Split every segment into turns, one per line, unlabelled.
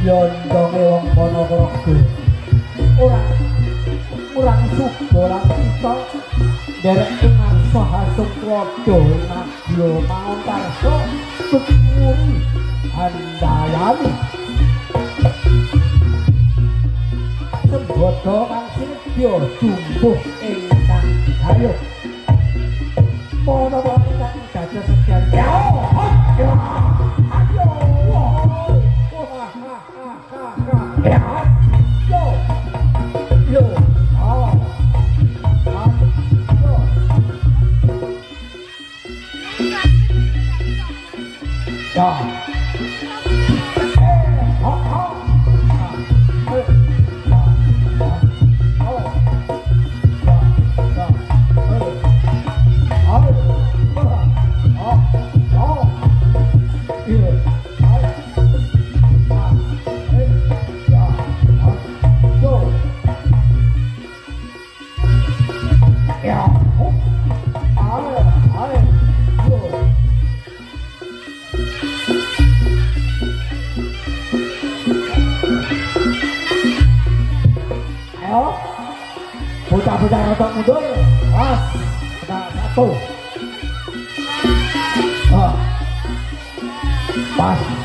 Yondonge wong Ponorogo orang suga lan kita nderek ngarsa hasung padha nagya mau karsa bekuri handayani sembodo kang sinebya tumbuh ingkang ayo mono ingkang dados sekian bocah-bocah rotok mundur pas satu pas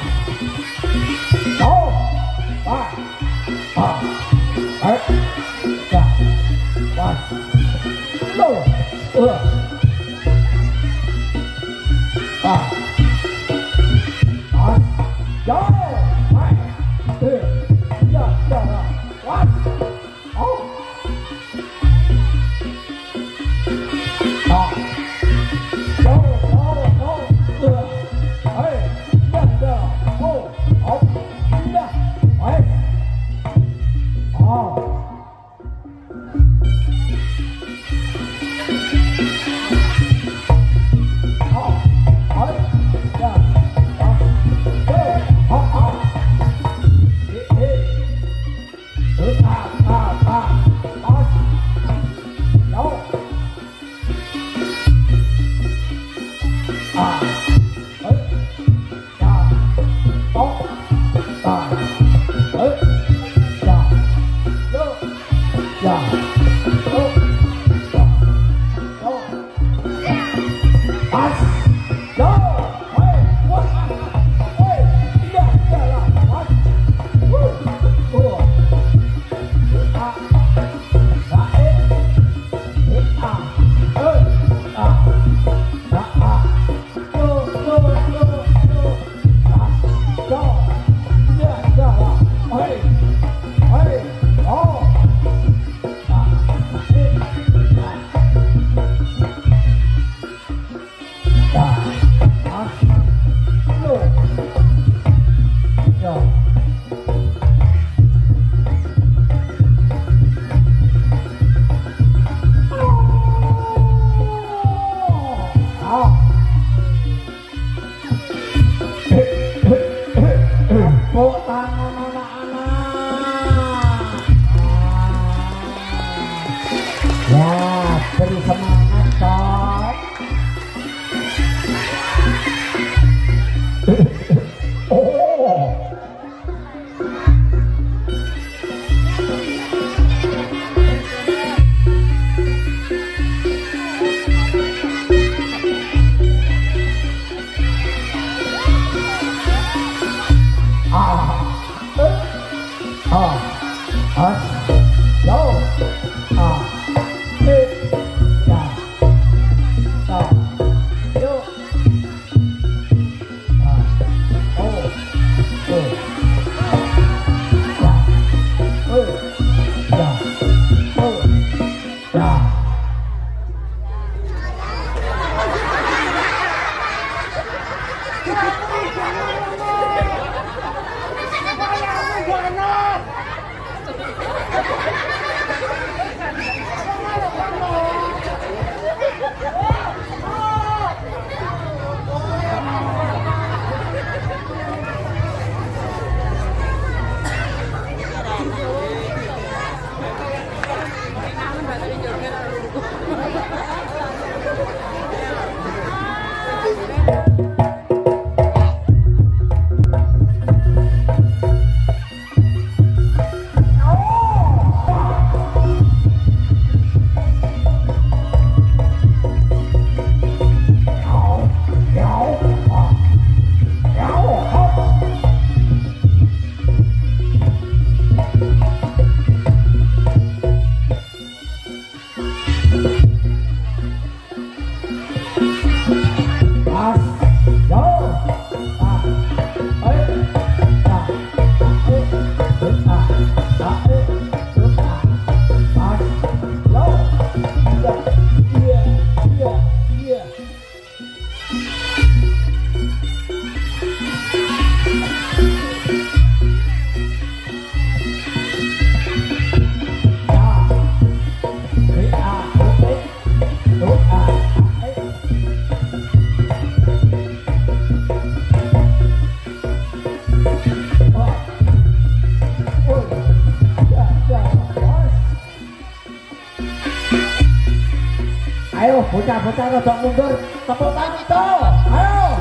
bocah-bocah rodok mundur, tepuk tangan itu. Ayo.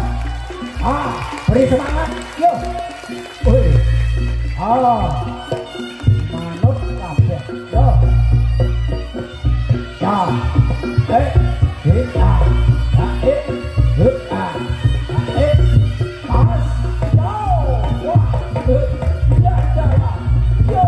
Beri semangat. Yo. Wih. Manut kabeh. Yo. Ya. Kita. Pas. Yo. Wah. Ya, jalan. Yo.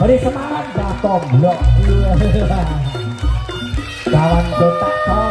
Beri semangat dah tomblok. Kawan kotak kau.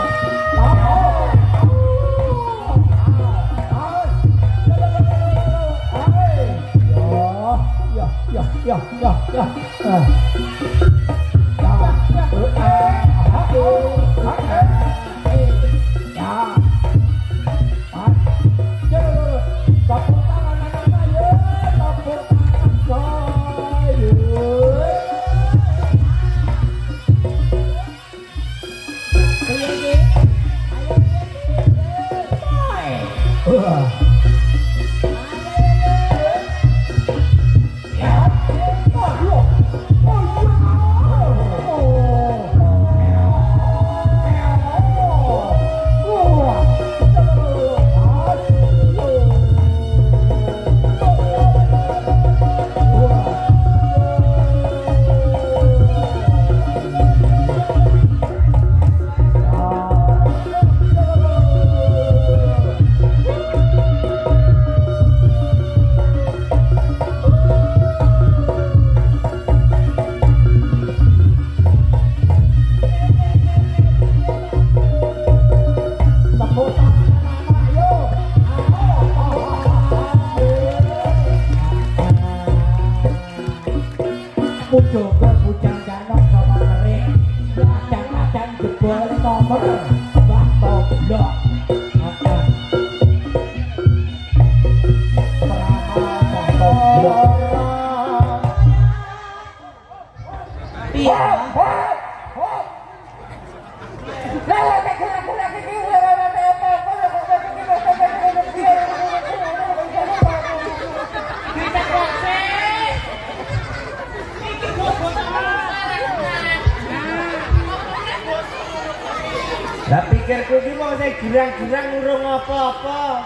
Aku iki mau sing girang-girang urung apa-apa.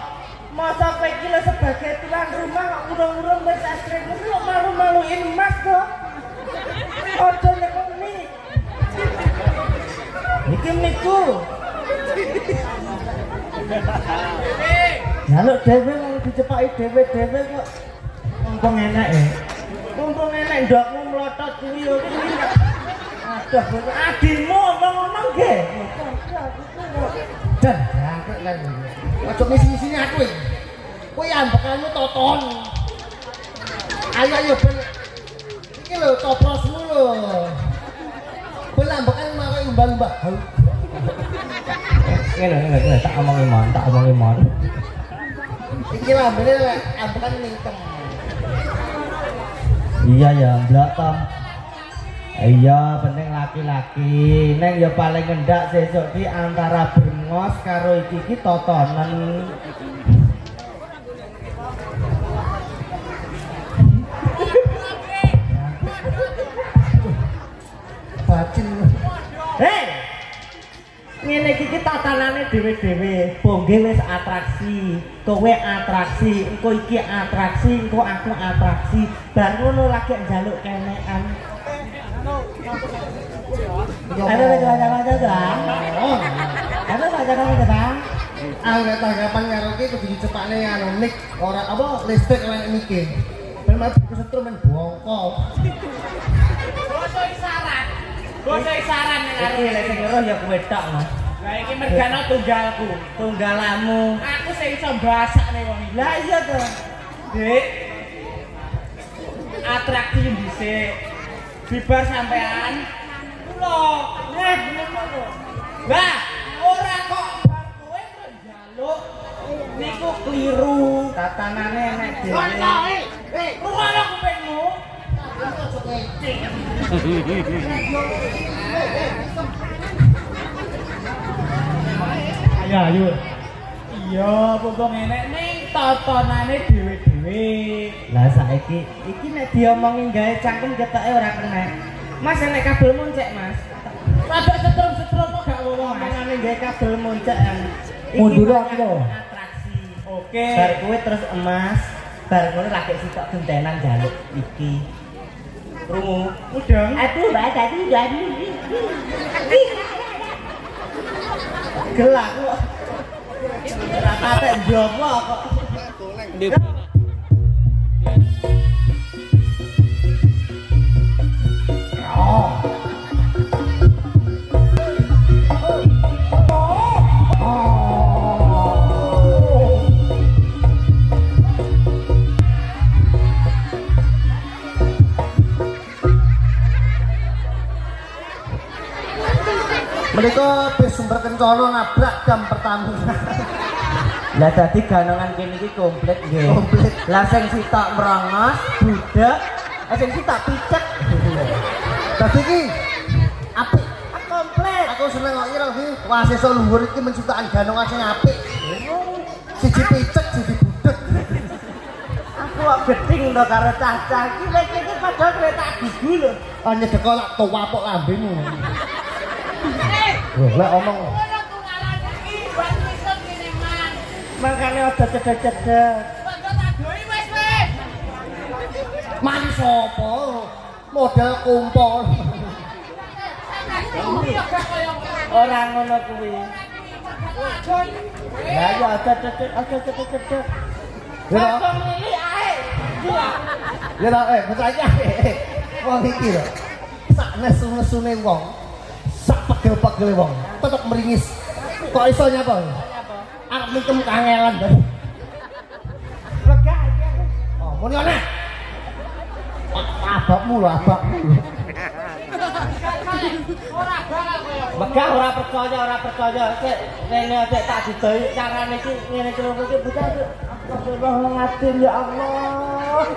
Masa kowe iki lho sebagai tuan rumah kok urung-urung wis asring kok malu-maluin Mas kok. Ojo nekoni. Iki miku. Jaluk dhewe mau dicepaki dhewe-dhewe kok. Mumpung enak ya. Mumpung enak ndokmu mlotot kuwi yo kuwi. Aduh, adikmu ngomong-ngomong nggih. Dan jangkrik kan. Ojo misi-misine aku iki. Kowe ambekanmu toton. Ayo ben. Iki lho coprosmu lho. Ben ambekan malah umbal-umbal. Ngene tak omongi mon. Iki lambene ambekan mingkem. Iya ya, mbak Tom. Iya, penting laki-laki. Neng ya paling ngendak sesuk ki antara brengos karo iki totonen. Bacin. Hei. Ngene iki tatanane dhewe-dhewe. Bongge wis atraksi, kowe atraksi, engko iki atraksi, engko aku atraksi. Bar ngono lagi njaluk kenekan. Ada baca-baca kan? Ada baca-baca kan? Angkat tanggapan karo iki kudu dicepakne anu nik ora apa listrik lek niki. Ben mati kesetrum men bongko. Basa isaran nek arep lek sing roh ya kowe tok, Mas. Lah iki mergana tunggalku, tunggalamu. Aku sing iso mbasakne wong iki. Lah iya to. Dik. Atraksi dhisik. Bibar sampean. Kula, ngono. Lah, ora kok bar kowe terus njaluk niku kliru. Tatanane nek dhewe. Ngono kupingmu. Ayo. Iya, pokoke ngene ning tatanane dhewe-dhewe. Lah saiki iki nek diomongi gawe cangkem ketoke ora kena. Mas nek kabel muncek, Mas. Rada setrum-setrum kok gak ngomongane gawe kabel muncek. Mundur aku. Atraksi. Oke. Bar kowe terus emas, bar ngono lagi sitok gentenan jaluk iki. Krungu. Udang. Aduh, Mbak tadi jadi. Gelak kok. Rata-rata njopo kok.
Mereka bis sumber kencana nabrak jam pertama.
Lah dadi ganongan kene iki komplit nggih.
Komplit.
Lah sing sitok merongos, budak, sing sitok picek.
Dadi iki apik.
Komplit.
Aku seneng kok ira iki. Wah sesuk luhur iki menciptakan ganongan sing apik. Siji picek, siji budak.
Aku kok geding to karo cah-cah iki wis iki padha kowe tak gugu lho.
Oh nyedeko lak tuwapok lambemu. Lek omong.
Makane aja cedek-cedek.
Mari sapa? Model kumpul.
Ora ngono kuwi. Ya ya aja cedek. Kok mili ae.
Ya lho bertanya. Wong iki lho. Sak nesu-nesune wong. Sak pegel-pegele wong. Tetep meringis. Kok iso nyapa? Arep mingkem kangelan ben.
Legah iki aku.
Oh, muni ana. Abakmu lho, abakmu.
Ora bakal koyo. Megah ora percaya. Sik rene sik tak didoi carane iki ngene iki lho iki bocah. Astagfirullahaladzim ya Allah.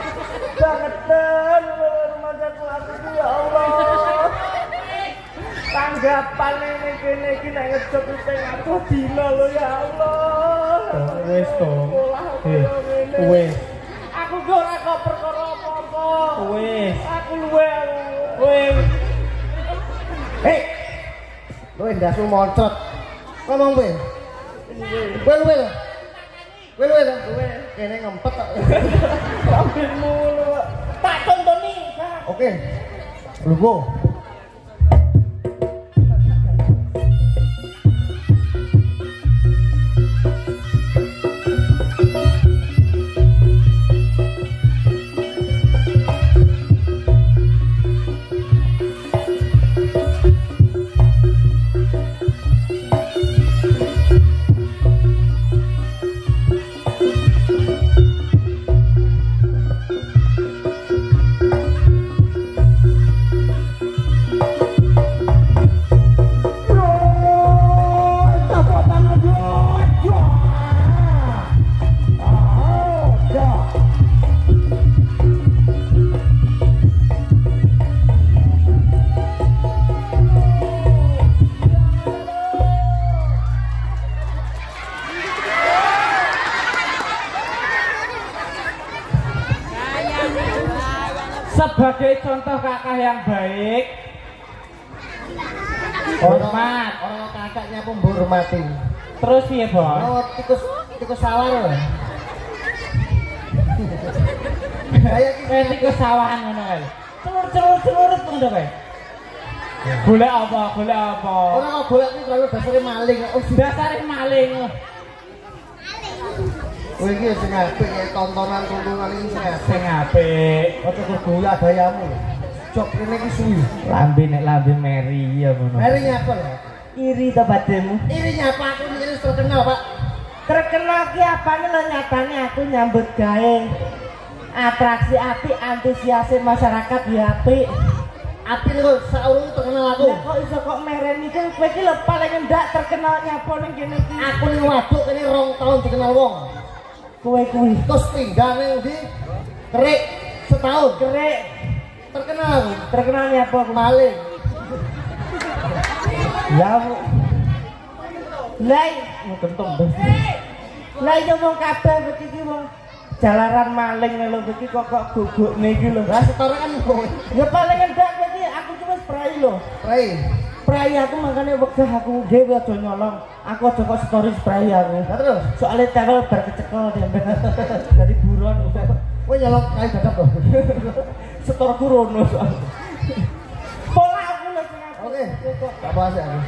Bangetan remajaku aku ya Allah. Tanggapan ini kene iki nek ngejok ping aku dina lho ya Allah.
Wis to. Wis.
Aku ki ora kok perkara apa-apa.
Wis.
Aku luwe. Wis.
Hei. Kowe ndasmu moncrot. Ngomong kowe. Kowe luwe. Kowe luwe ta? Luwe. Kene ngempet kok.
Ambil mulu. Tak tontoni.
Oke. Lugo.
Sebagai contoh kakak yang baik, hormat.
Orang kakaknya pun menghormati.
Terus ya bos.
Oh, tikus sawar loh. Kayak
Tikus sawahan ngono kae. Celur pun udah kae. Golek apa?
orang kok golek kuwi kalau dasare maling. Oh,
Dasare maling.
kowe iki sing apik ya tontonan iki sing apik.
Sing apik.
Ojo kegoyak gayamu. Jok kene iki suwi.
Lambe Mary ya ngono.
Mari nyapa lho.
Iri ta bademu?
Ini nyapa aku ini terkenal, Pak.
Terkenal ki apane lho nyatane aku nyambut gawe. Atraksi apik, antusiase masyarakat ya apik.
Apik lho saurung terkenal aku.
Kok iso kok mereni iki kowe iki lho paling ndak terkenal nyapa ning kene iki.
Aku ning waduk kene 2 tahun dikenal wong.
Kowe kuwi
Terus pindah ning ndi? Kerik setahun.
kerek
Terkenal aku.
terkenal nyapa aku.
Maling.
Ya Bu. Lai kentung bos. Lai ngomong kabeh iki wong jalaran maling lho iki kok gugukne iki lho.
Lah setara kan kowe.
Ya paling ndak iki aku cuma spray lho.
Prai.
Spray aku makane wegah aku dhewe aja nyolong. Aku aja kok story spray aku.
Lah terus
Soale tewel bar kecekel dembe. Dari buron.
kowe nyolong kayu dadap lho.
Setorku rono soal. Pola aku lho sing aku.
Oke. Tak bahas ya aku.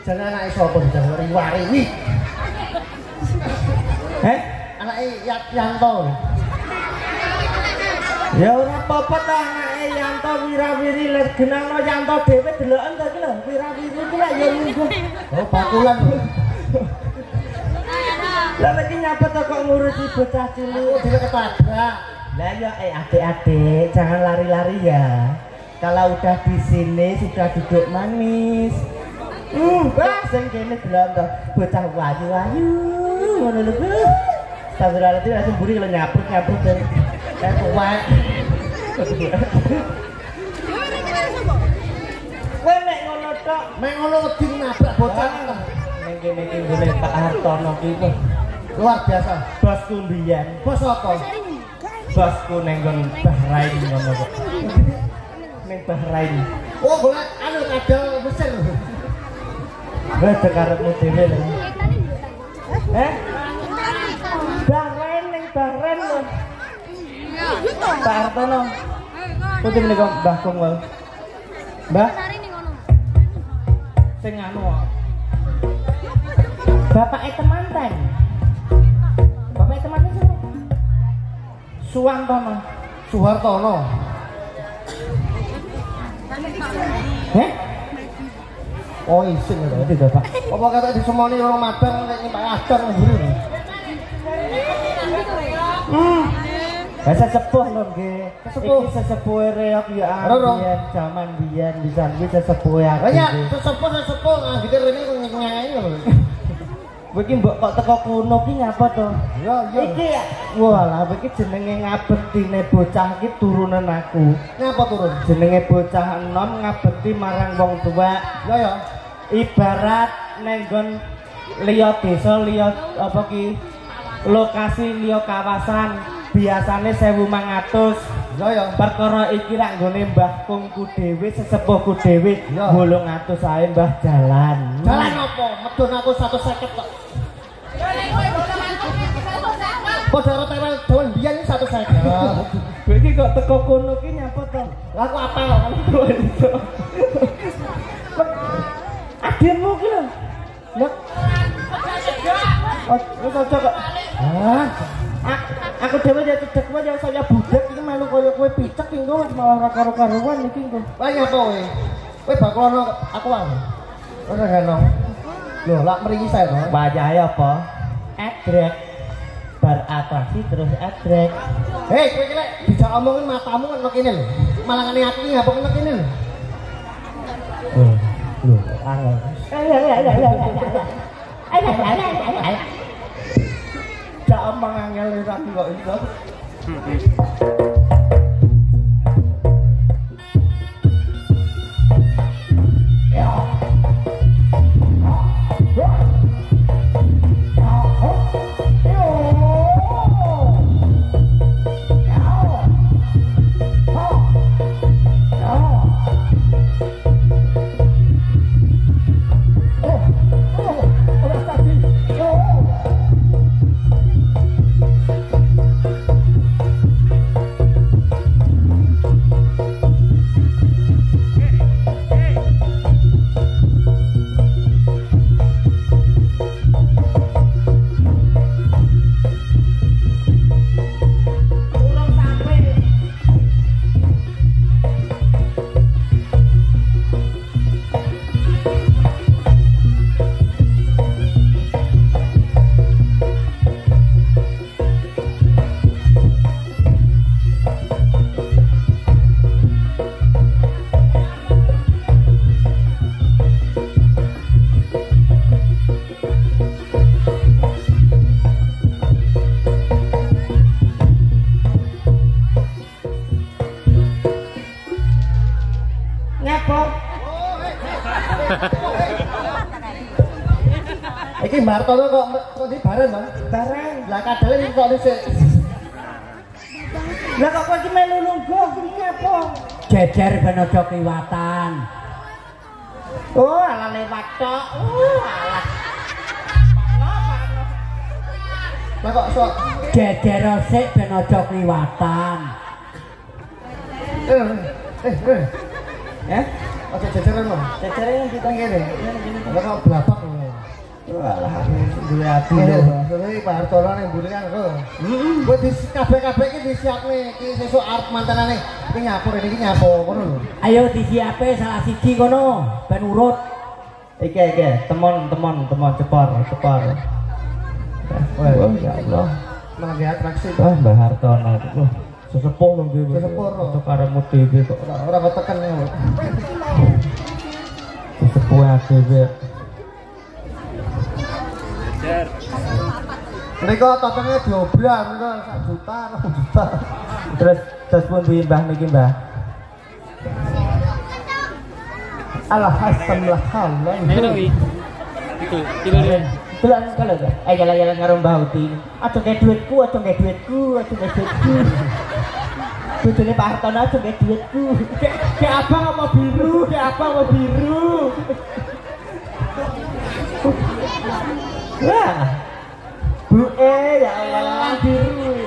Jane anake sapa jenenge Riwari? Anake Yanto.
Ya ora apa-apa ta anake Yanto Wirawiri genano Yanto dhewe deloken ta iki lho Wirawiri iki lak ya mungguh.
Oh, bakulan.
Lah iki nyapa to kok ngurusi bocah cilik.
Aku dhewe ketabrak.
Lah ya adik-adik jangan lari-lari ya. Kalau udah di sini sudah duduk manis. Sing kene delok to bocah wayu-wayu ngono lho. Astagfirullahaladzim langsung buri kalau nyaprut dan kayak kuat. Kowe mek ngono tok,
Mek ngono wedi nabrak bocah.
ning kene iki ngene Pak Hartono ki
Luar biasa.
bosku mbiyen.
Bos apa?
Bosku ning nggon Bahrain ngono kok. Ning Bahrain.
Oh, golek anu kadal Mesir.
Wes karepmu dhewe lho. Bahrain ning Bahrain lho. Pak Hartono. Kudu ning Mbah Kong wae. Mbah. Sing anu kok. Bapake temanten. Bapake temanten Suwantono.
Suhartono.
Heh?
Oh isin lho.
Itu Bapak.
Apa kata disemoni orang Madang nek nyimpak adang mburi.
Sesepuh lho nggih.
Sesepuh.
Iki sesepuh reok ya ambiyen jaman biyen bisa iki sesepuh aku.
Banyak sesepuh nganggite rene nyanyi lho.
Kowe iki mbok kok teko kono ki ngapa to?
Iya, iya.
Iki ya. Walah, iki jenenge ngabetine bocah iki turunan aku.
Ngapa turun?
Jenenge bocah enom ngabeti marang wong tua.
Ya ya.
Ibarat nenggon liya desa liya apa ki lokasi liya kawasan biasane 1500.
Ya ya.
Perkara iki rak nggone mbahku dhewe sesepuhku dhewe
Ya.
800 ae mbah jalan.
Jalan apa? Medun aku 150 kok. Padha karo tewel dawan biyen 150.
Kowe iki kok teko kono ki nyapa to?
Lah aku apal kok.
Ademu ki lho. Lho. Oh, wis aja kok. Hah? Aku dhewe ya cedek wae ya saya budak iki melu koyo kowe picek iki kok malah ora karo-karuan iki kok.
Lah nyapa kowe? Kowe bakono aku wae. Ora ngono. Lho, lak mriki sae to.
Wayahe apa? Edrek. Bar atraksi terus edrek.
Hei, kowe iki lek dijak omongin matamu kan kene lho. Malah ngene aku iki ngapa kene kene lho.
Lho, angel. Jak omong angel ora kok iso.
Iki Martono kok di bareng, Bang?
Bareng.
Lah kadale kok dhisik.
Lah kok kowe iki melu lungguh iki apa?
Jejer ben aja kliwatan.
Oh, ala lewat tok. Alah.
Lah kok sok
Jejer sik ben aja kliwatan.
Ya?
aja jajaran lho.
Cecere yang kita
Ngene. Lah kok blapak lho.
Walah, duwe ati
Iya,
lho.
soalnya Pak Hartono yang buri kan kok. Gue di kabeh-kabeh iki disiapne, iki sesuk arep mantanane. Iki nyapur iki nyapo ngono lho.
Ayo disiape salah siji kono ben urut.
Iki, temon cepor. Wah, ya Allah.
Malah dia atraksi.
Wah, Mbah Hartono. Wah, sesepuh lho nggih.
Sesepuh lho.
Untuk karemu dhewe kok.
Ora kok tekan lho.
Sesepuh dhewe.
Mereka totongnya diobrak, mereka 1 juta, 2 juta.
Terus pun duwe Mbah niki, Mbah.
Alhamdulillah.
Itu, tidur dia.
Tulan kalau enggak. Jalan-jalan karo Mbah Uti. Aja kayak duitku. Bojone Pak Hartono aja kayak duitku. Kayak abang apa biru? Wah. Bu ya Allah biru.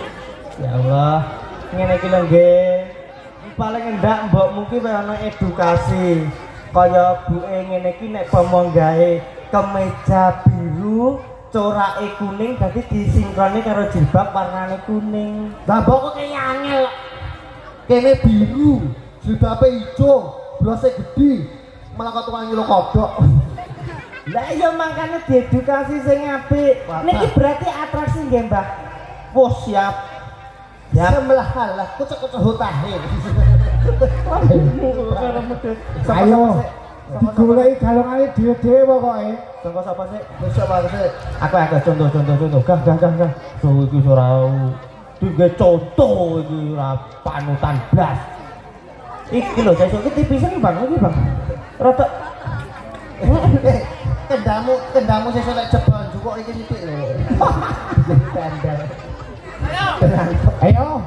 Ya Allah. Ngene iki lho nggih. Paling enggak mbok mungkin ana edukasi. Kaya buke ngene iki nek pomong gawe kemeja biru corake kuning dadi disinkroni karo jilbab warnane kuning.
Lah pokoke angel. Kene biru, jilbabe ijo, blose gede, malah kok tukang nyulo kodok.
Lah iya makane diedukasi sing apik. Niki berarti atraksi nggih, Mbah. Wah, siap.
Ya sebelah halah, kucek-kucek hutahe.
Ayo. Digoleki galungane dhewe-dhewe pokoke.
Sangka sapa sih?
Wis sapa sih?
Aku contoh. Gah. So iki ora tingge contoh iki ora panutan blas. Iki lho sesuk iki tipisan Bang iki, Bang. Rada
kendamu sesuk lek jebol njukuk iki sithik lho. Tandal.
Ayo.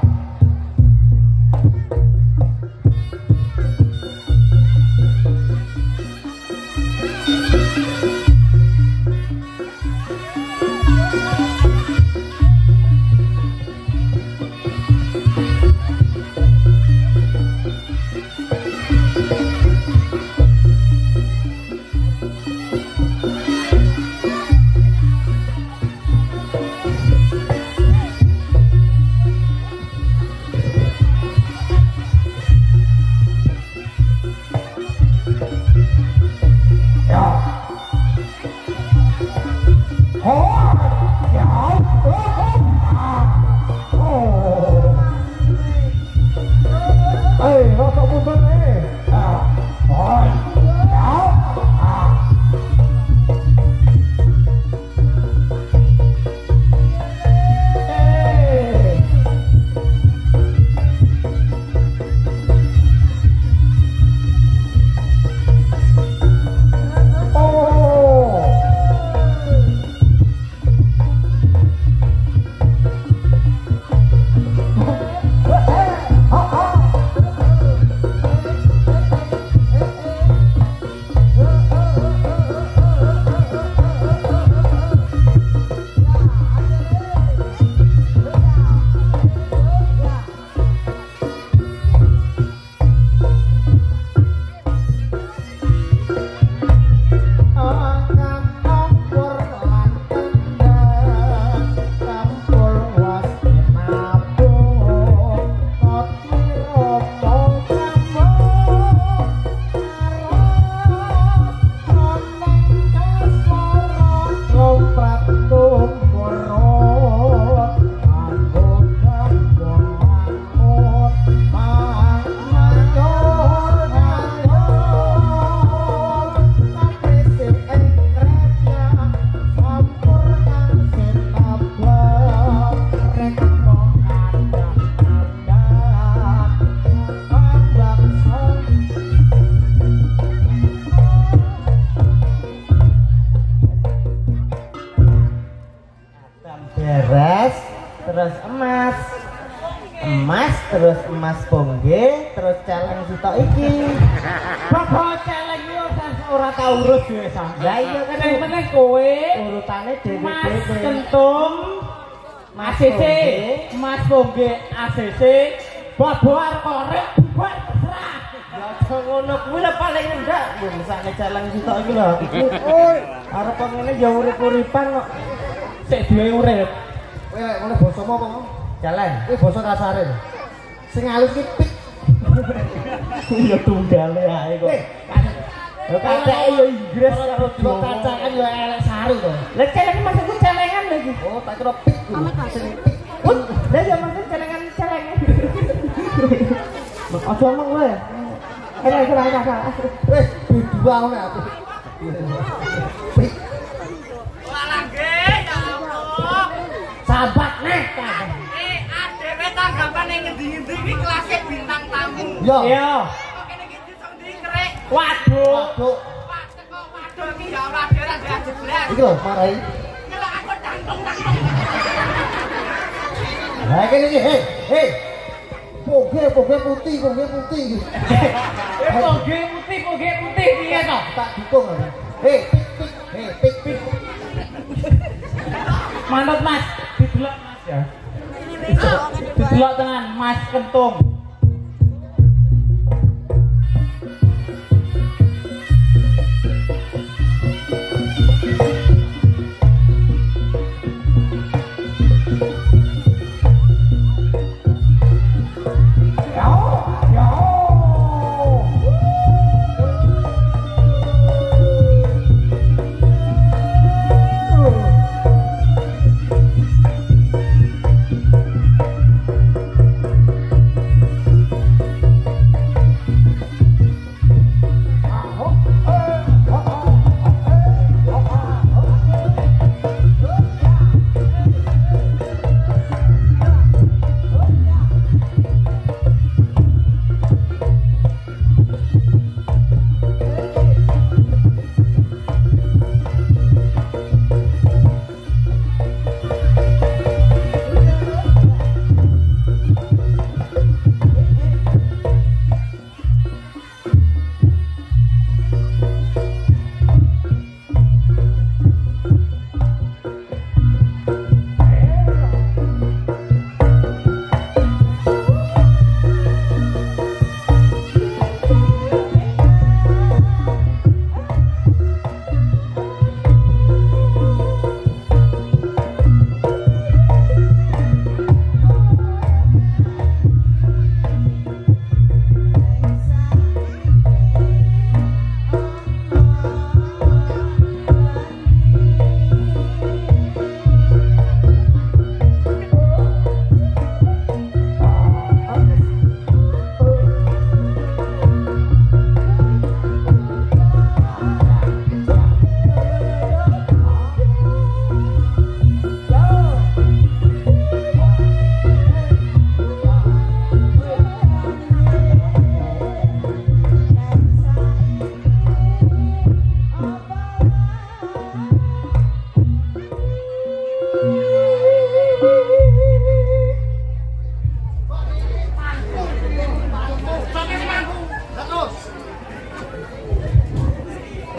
terus emas bongge, terus celeng sitok iki.
Bapak celeng yo ora tau urus yo sampe.
Lah iya kan
meneh kowe
urutane dhewe-dhewe.
Mas Kentung, ACC, Mas Bongge ACC, Babar korek bubar terserah.
Ya aja ngono kuwi lah paling enggak. Lho mesane celeng sitok iki lho. Oi, arep ngene ya urip-uripan kok.
Sik duwe urip.
Kowe lek ngene basamu apa ngomong?
Celeng.
Iki basa kasare. Sing halus ki pik.
Ya tunggale ae kok. Lho kacake yo Inggris karo
Kok kacakan yo elek sari to.
Lah celeng maksudku celengan lho iki.
Oh, tak kira pik ku. Sing pik.
Lah ya maksud celengan. Aja omong kowe. Ora.
Wis berdua ngono aku. Pik.
Ora nggih, ya Allah.
Sahabat nek.
Adewe tanggapan ning ngendi-endi iki kelasé bintang tamu.
Yo.
Iya.
Kok kene iki iso ndi krek.
Waduh.
Waduh.
Pak teko waduh iki ya ora dhewe ora jeblas.
Iki lho marai.
Nyelok aku tangtung.
Lah kene iki, hei. Poge putih.
Bongge putih piye to?
Tak dukung aku. Hei, pik.
Manut Mas, didelok Mas ya. Didelok tenan Mas Kentung.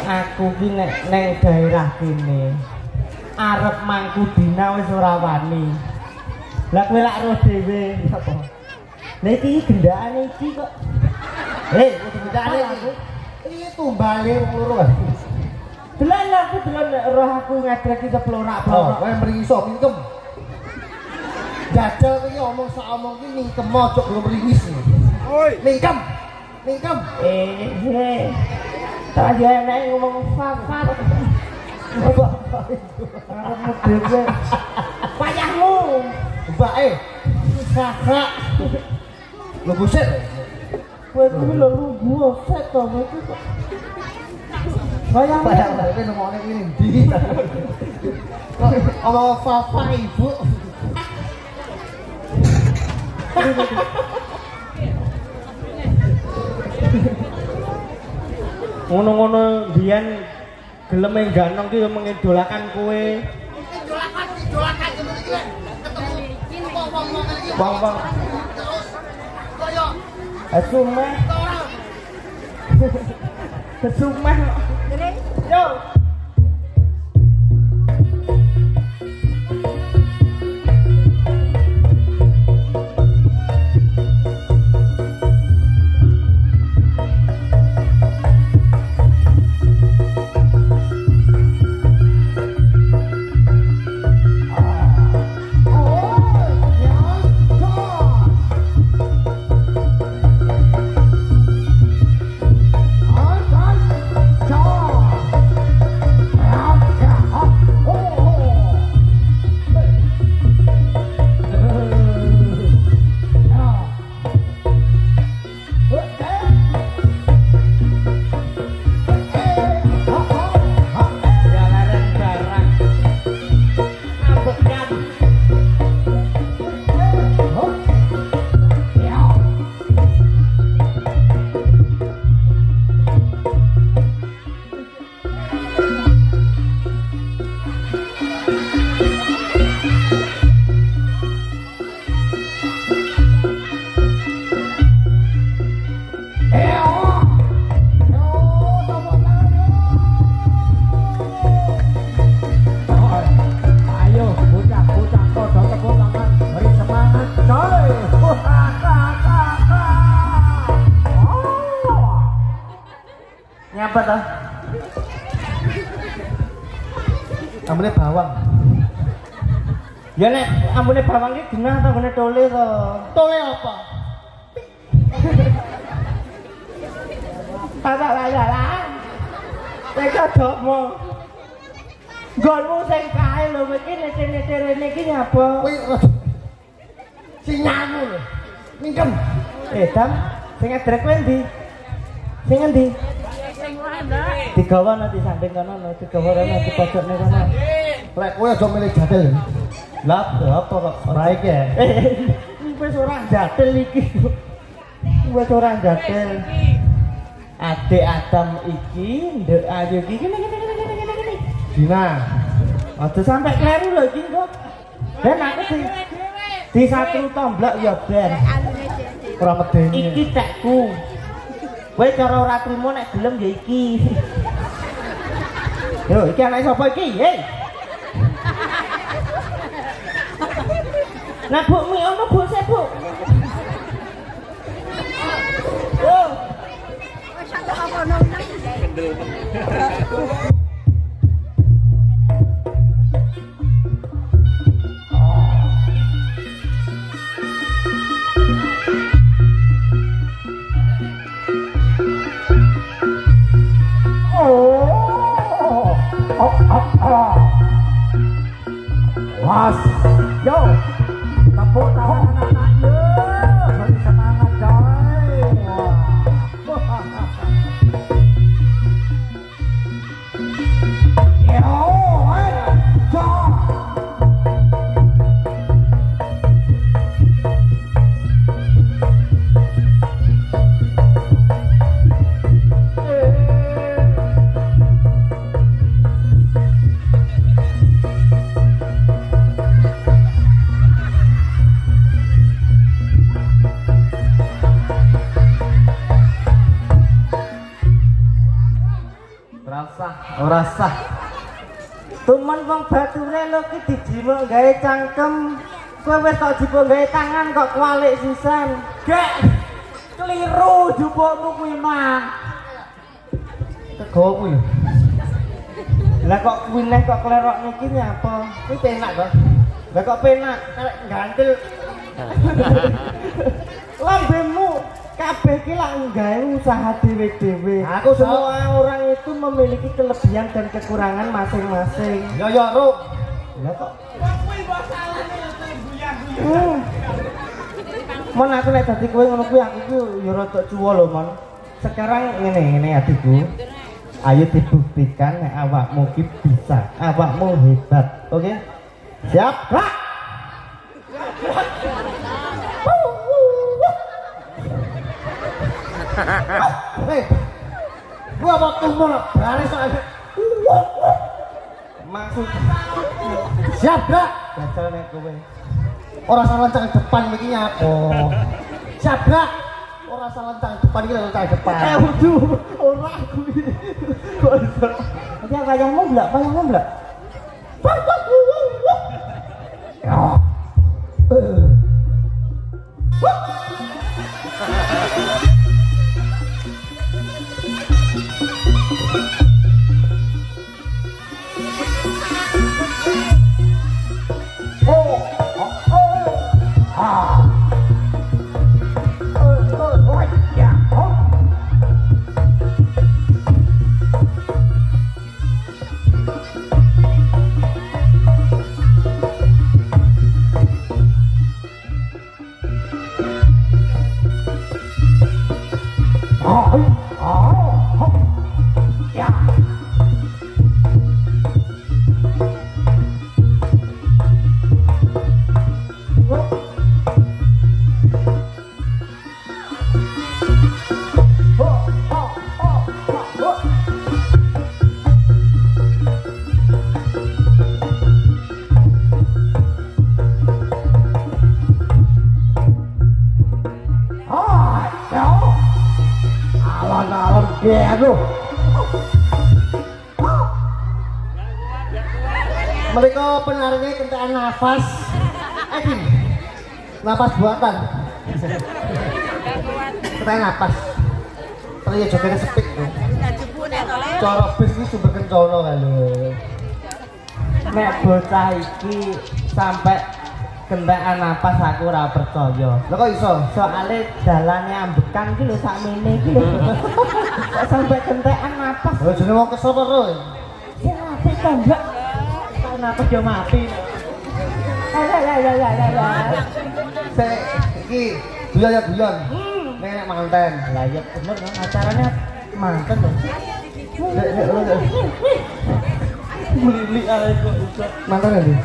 aku ki nek neng daerah kene arep mangku dina wis ora wani. Lah kowe lak roh dhewe sapa? Lah iki gendakane iki kok.
Kudu gendakane iki. Iki tumbale wong loro kan.
Delan aku delan nek roh aku ngedrek iki keplorak-plorak.
Kowe mringso mingkem. Jajal iki omong sak omong iki mingkem aja belum ringis. Oi, mingkem. Mingkem.
Tak aja nek ngomong fafat. Arepmu dhewe. Payahmu.
Mbake. Kakak. Lho buset.
Kowe kuwi lho lu buset to iki kok. Payahmu.
Padahal nemone iki ndi. Ono Fafa ibu.
Ngono-ngono biyen gelem ganong ki mengidolakan kowe.
Idolakan ngono iki lho. Ketemu wong-wong iki.
Wong-wong
Terus koyo
Asumeh. Asumeh. Yo. Nyapa toh?
Ambune bawang.
Ya nek ambune bawang iki genah ta gone tole to.
Tole apa?
Apa layalan? Nek domo. Gonmu sing kae lho iki nete-nete rene iki nyapa?
Kowe sinyalmu lho. Mingkem.
Dam, sing ngedrek kowe ndi? Sing endi? Digawa nanti samping kono, digawa ana di pojokne kono.
Lek kowe aja milih jadel.
Lah, apa kok
Ora iki ya.
wis ora jadel iki. Wis ora jadel. Adik Adam iki, ndek Ayu iki gini.
Dina.
Aja sampai kleru lho iki kok. Ben aku di satu tomblok ya ben.
Ora medeni.
Iki tekku. Kowe cara ora trimo nek gelem ya iki. Yo, iki anake sapa iki? Hei. Nah, Bu, mi ono Bu, sik, Bu. Yo.
wis sak apa nang.
Was. Yo. Tepuk tangan anak-anaknya. Beri semangat coy. Yo, coy.
Ora sah. Tumen wong bature lho ki dijimuk gawe cangkem. Kowe wis kok jipuk gawe tangan kok kwalik sisan.
Gek. Keliru jupukmu kuwi mah.
Tegawa kuwi lho.
Lah kok kuwi neh kok klerokne iki nyapa?
Kuwi penak kok.
Lah kok penak
Karek gantil.
lambemu kabeh ki lak nggawe usaha dhewe-dhewe.
Aku
semua orang itu memiliki kelebihan dan kekurangan masing-masing.
Yo Ruk.
Lah kok
Kuwi kok salahne guyang-guyang.
Mon aku nek dadi kowe ngono kuwi aku ki ya rada cuwo lho, Mon. Sekarang ngene adikku. Ayo dibuktikan nek awakmu ki bisa. Awakmu hebat. Oke? Siap? Gerak.
Hei. Gua mau tumbul baris aja.
Maksud
Siap, Brak.
jajal nek kowe.
Ora salah lancang depan iki nyapa. Siap, Brak. Ora salah lancang depan iki lancang depan.
Waduh, ora kuwi. Kok iso? Iki wayangmu blak, wayangmu blak.
Mereka penarinya kentaan nafas. Aduh. Nafas buatan. Kentaan nafas. Ternyata jogetnya sepik tuh. Cara bis ini sumber kencono kan lho.
Nek bocah iki sampai kentekan napas aku ora percaya.
Lho kok iso?
Soale dalane ambekan iki lho sakmene iki lho. Kok sampai kentekan napas.
Lho jenenge wong kesel terus.
Sing apik to, Mbak. Kok napas yo mati. Lah.
Sik iki guyon. Nek manten.
Lah ya bener kan acaranya manten lho. Beli ae kok iso.
Mantan lho.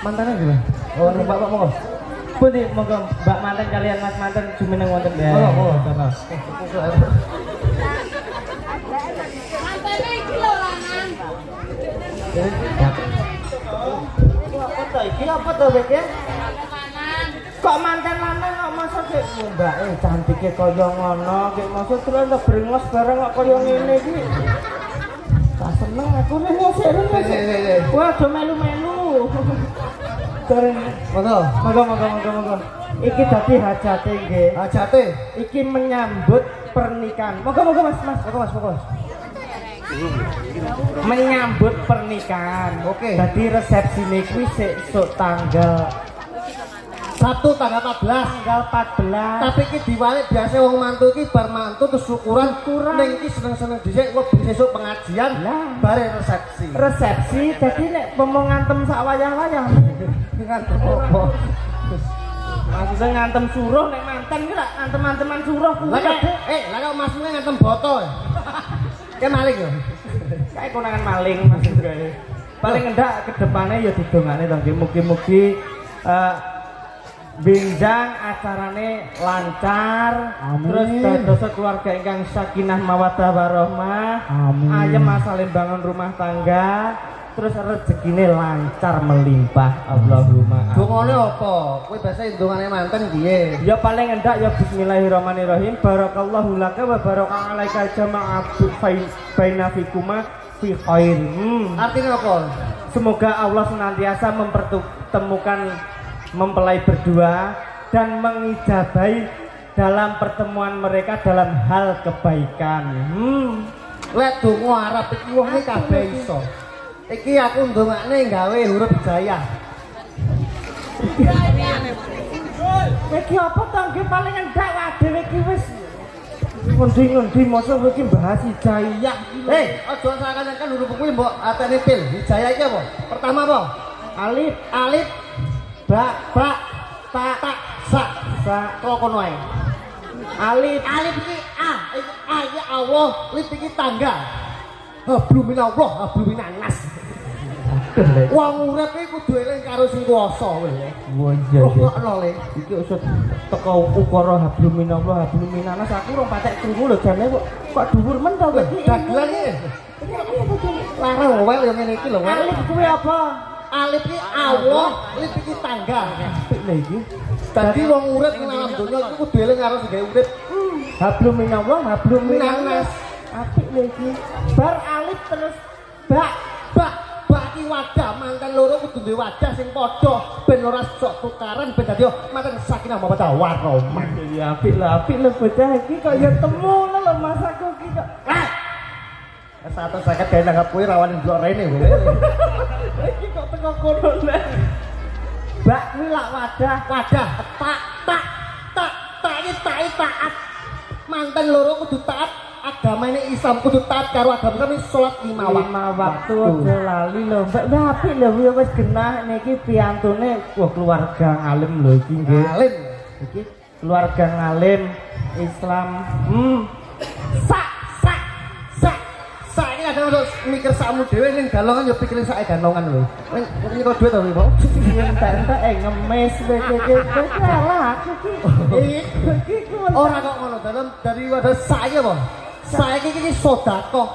Mantannya gimana? Oh, Mbak monggo.
Pundi monggo Mbak manten kalian Mas manten jumeneng wonten ya.
Monggo, sana.
Mantene iki lho lanang.
Apa to iki apa to Bek?
Lanang.
Kok manten lanang kok masa sik mbake cantike kaya ngono, kek masa terus ndak brengos bareng kok kaya ngene iki. Tak seneng aku nek ngosek. Wah, do melu-melu. Bareng. Monggo. Iki dadi hajate nggih.
Hajate.
Iki menyambut pernikahan. Monggo Mas. Monggo. Menyambut pernikahan.
Oke.
Dadi resepsine kuwi sesuk tanggal
Sabtu tanggal 14.
tanggal 14.
Tapi iki diwalik biasa wong mantu iki bar mantu terus syukuran ning iki seneng-seneng dhisik kok besok pengajian
Lah.
bare resepsi.
Resepsi jadi nek pomong ngantem sak wayah-wayah.
Ngantem opo?
Maksudnya ngantem suruh nek manten ki lak ngantem-anteman suruh kuwi.
Lah kok masune ngantem boto. Kayak maling yo.
Kayak konangan maling maksud gawe. Paling enggak ke depannya ya didongane to nggih mugi-mugi bindang acarane lancar.
Amin.
Terus dados keluarga ingkang sakinah mawaddah warahmah.
Amin.
Ayem asale bangun rumah tangga. terus rezekine lancar melimpah. Allahumma.
Dongane apa? Kowe biasa dongane manten piye?
Ya paling endak ya bismillahirrahmanirrahim. Barakallahu laka wa baraka alaika jama'a baina fikuma fi khair.
Artinya apa?
Semoga Allah senantiasa mempertemukan mempelai berdua dan mengijabahi dalam pertemuan mereka dalam hal kebaikan.
Lek donga Arab iki wong iki kabeh iso. Iki aku ndongakne gawe huruf hijaiyah.
Iki apa to nggih paling endak dhewe iki wis ngendi-ngendi masa iki bahas hijaiyah.
Aja sakan-sakan huruf kuwi mbok atene pil. Hijaiyah iki apa? Pertama apa?
Alif,
ba, ta, sa. Kok kono ae. Alif iki a. Iki Allah, lip iki tangga. Hablum minallah, hablum minanas. Wong urip iki kudu eling karo sing kuwasa kowe.
Wah iya.
Rokokno le.
Iki usah teko ukara hablum minallah, hablum minanas aku ora patek krungu lho jane kok dhuwur men to kowe.
Dagelan iki. Larang wel yo ngene iki lho.
Alif kuwi apa?
Alif iki Allah, lip iki tangga.
Apik lho iki.
Dadi wong urip ning alam donya iku kudu eling karo sing gawe urip.
Hablum minallah, hablum minanas.
Minanas.
Apik lho iki. Bar alif terus ba.
Iki wadah manten loro kudu duwe wadah sing padha ben ora sok tukaran ben dadi manten sakinah mawaddah warahmah.
Ya apik lho bocah iki kok ya temu lho Mas aku iki kok.
Satu sakit kayak nanggap kue rawan blok rene kowe.
Iki kok teko kono nek. Bak kuwi lak wadah iki taat. Manten loro kudu taat. Agama ini Islam kudu taat karo agama kami salat 5 waktu aja lali lho mbak apik lho ya wis genah niki piantune keluarga ngalim lho iki nggih ngalim iki keluarga ngalim Islam ini ada untuk mikir sakmu dhewe ning galongan yo pikirin sak galongan lho ning kok duit to Pak entek ngemis iki kalah aku iki ora kok ngono dari wadah saya apa saiki iki sedekah.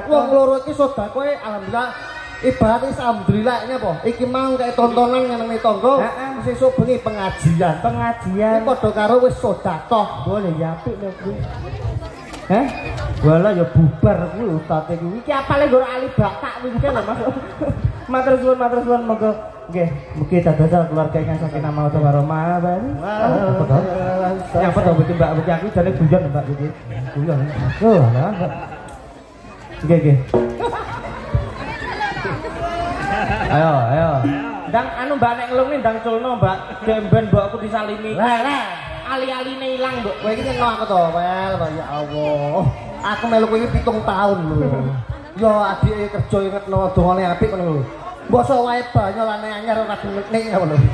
Wong loro iki sedekah alhamdulillah ibarat alhamdulillah ini apa? Iki mau kayak tontonan ngenengi tangga sesuk bengi pengajian. Iki padha karo wis sedekah. Boleh ya apik lho kuwi. Wala ya bubar kuwi ustate kuwi. Iki apale nggo ali batak winke lho Mas. Matur suwun monggo nggih mugi dadosa keluarga ingkang sakinah mawaddah warahmah. Ya apa to Mbak aku jane guyon Mbak iki. Guyon. Oh lah. Nggih. Ayo. Ndang anu Mbak nek ngelung ndang culno Mbak. Demben mbokku disalimi. Lah. Ali-aline ilang mbok. Kowe iki nyengo aku to, Wel. Ya Allah. Aku melu kowe iki 7 tahun lho. Yo adike kerja ingetno dongane apik ngono lho. Mbok wae banyak lane anyar ora nek ngono lho.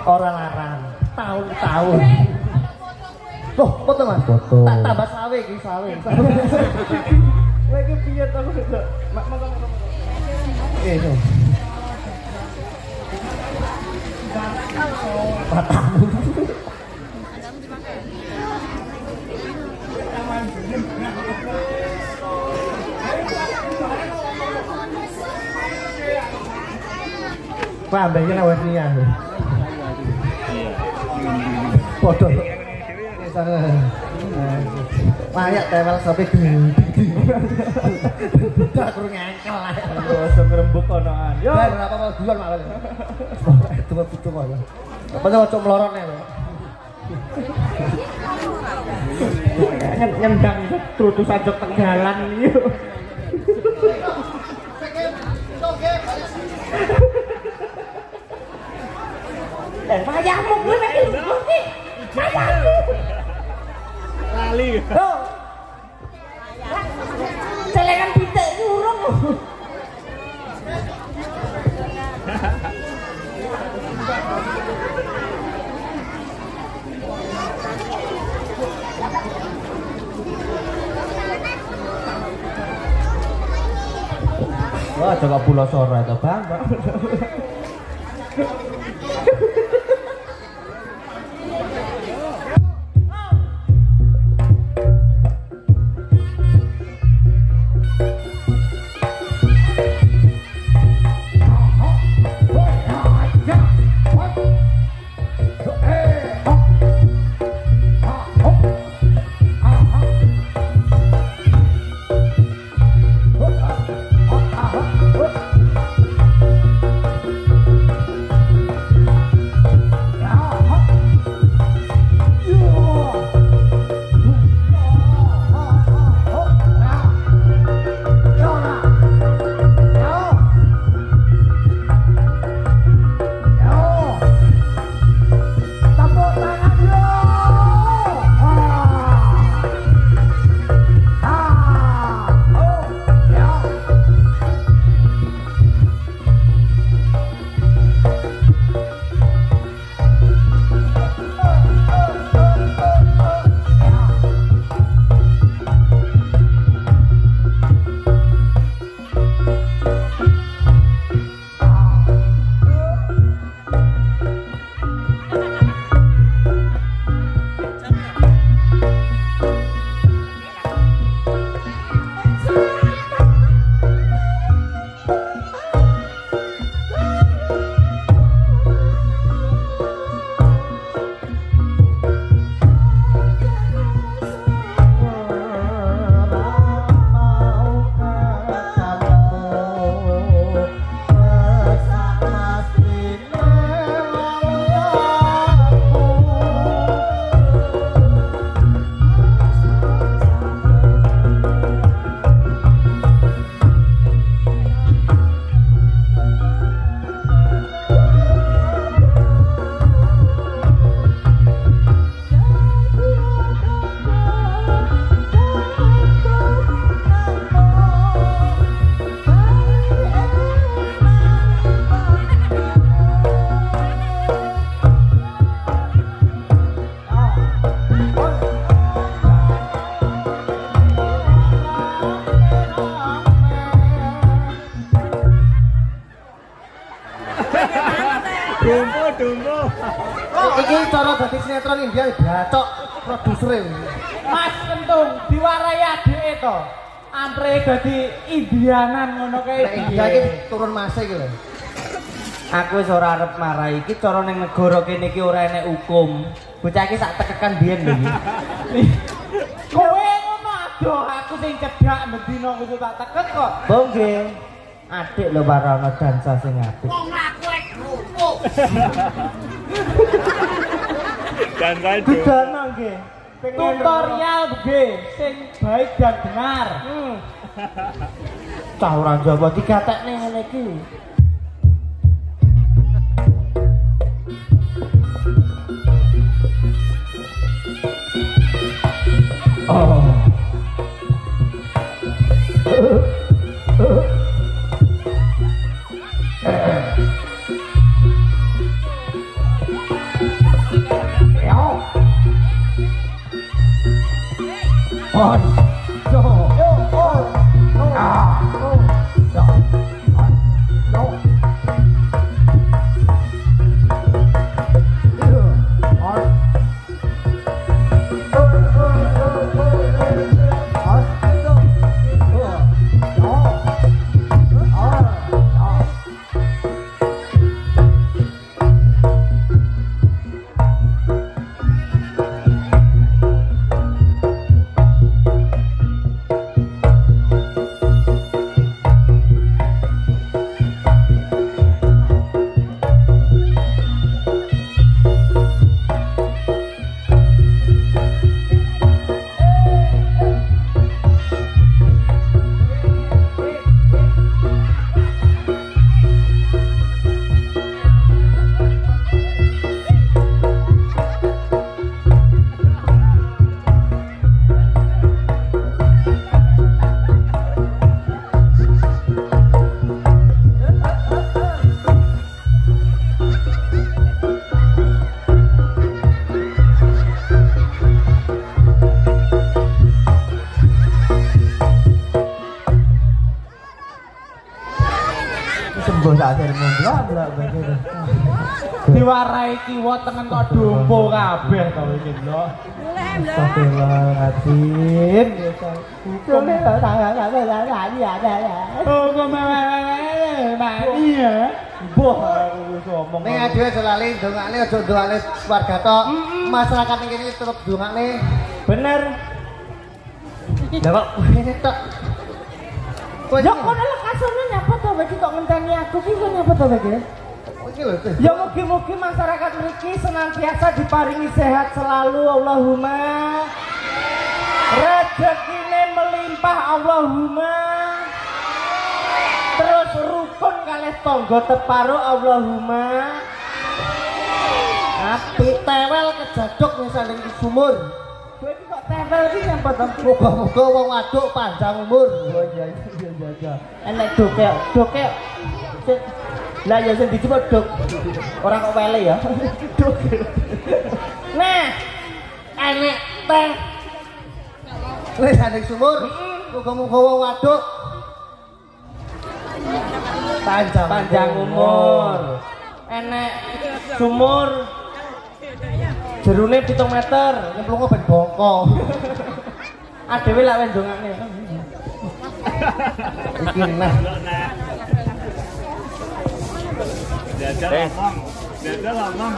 Ora larang. Tahun-tahun. Loh, foto Mas. Foto. Tak tambah sawe iki, sawe. Kowe iki piye to kok? Mak. Itu. Matamu. Pak, mbaknya lewat niat. Bodoh. Layak tewel sampai gede. Tak kurang ngangkel lah. Bosok rembuk konoan. Yo, kenapa mau duluan malah. Itu kok ya. Apa cocok melorotnya lho. Nyendang terus sajok tenggalan iki. Wayahmu kuwi nek iki. Wayahmu. Lali. Oh. Celengan pitik ku urung. Wah, coba pulau Sora itu Bang.
Iki cara dadi sinetron India bacok produsere.
Mas Kentung diwarai adike to. Ampre dadi Indianan ngono kae.
Nek India iki turun mase iki lho.
Aku wis ora arep marahi iki cara ning negara kene iki ora enek hukum. Bocah iki sak tekekan biyen lho iki.
Kowe ngono adoh aku sing cedhak bendina kudu tak teket kok.
Oh nggih. Adik lho warana dansa sing apik.
Wong aku wis kerupuk.
Dan saya
Budana nggih.
Tutorial nggih sing baik dan benar.
Cah ora Jawa digatekne ngene iki. Oh.
Diwarai kiwa tengen kok dompo kabeh to iki lho.
Astagfirullahaladzim.
Oh, mati ya. Mbah aku wis omong.
Ning adewe aja lali ndongakne aja ndongakne warga tok. Masyarakat ning kene tetep ndongakne.
Bener.
Lah kok ngene tok.
Ya kono lek kasane nyapa to iki kok ngenteni aku ki kok nyapa to iki?
Iki lho teh.
Ya mugi-mugi masyarakat mriki senantiasa diparingi sehat selalu Allahumma. Rezekine melimpah Allahumma. Terus rukun kalih tangga teparo Allahumma.
Api tewel kejaduk misalnya di sumur.
Kowe iki kok tewel iki nyapa to?
Muga-muga wong waduk panjang umur.
Oh iya. Enek doke. Lah ya sing dijebot dok. Ora kok wele ya. Dok. Nah, enek teh.
Wis ning sumur. Muga-muga wong waduk
Panjang umur. Enek sumur jerune 7 meter.
nyemplungo ben bongko.
Adewe lak wendongane.
Iki nah.
Jajal ngomong.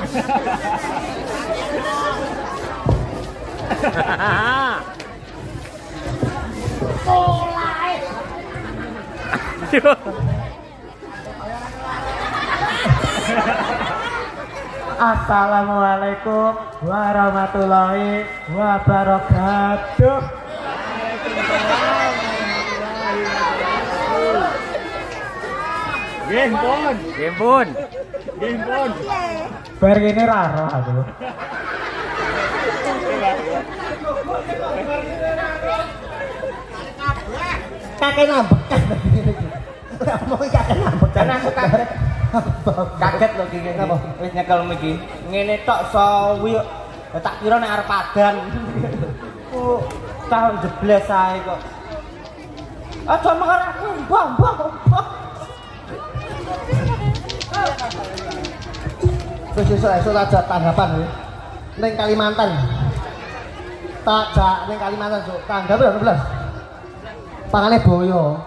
Assalamualaikum warahmatullahi wabarakatuh.
Gempun.
Bar kene ra roh aku.
Kakek nambek. Mau kakek nambek.
Dan aku kaget lho iki ngene. Wis nyekel iki. Ngene tok sawi. Tak kira nek arep padan. Oh, tahun jebles ae kok. Aja mengkar aku, mbah.
Wis esuk aja tanggapan ya. Ning Kalimantan. Tak jak ning Kalimantan, Cuk. Tanggal berapa 16? Pangane boyo.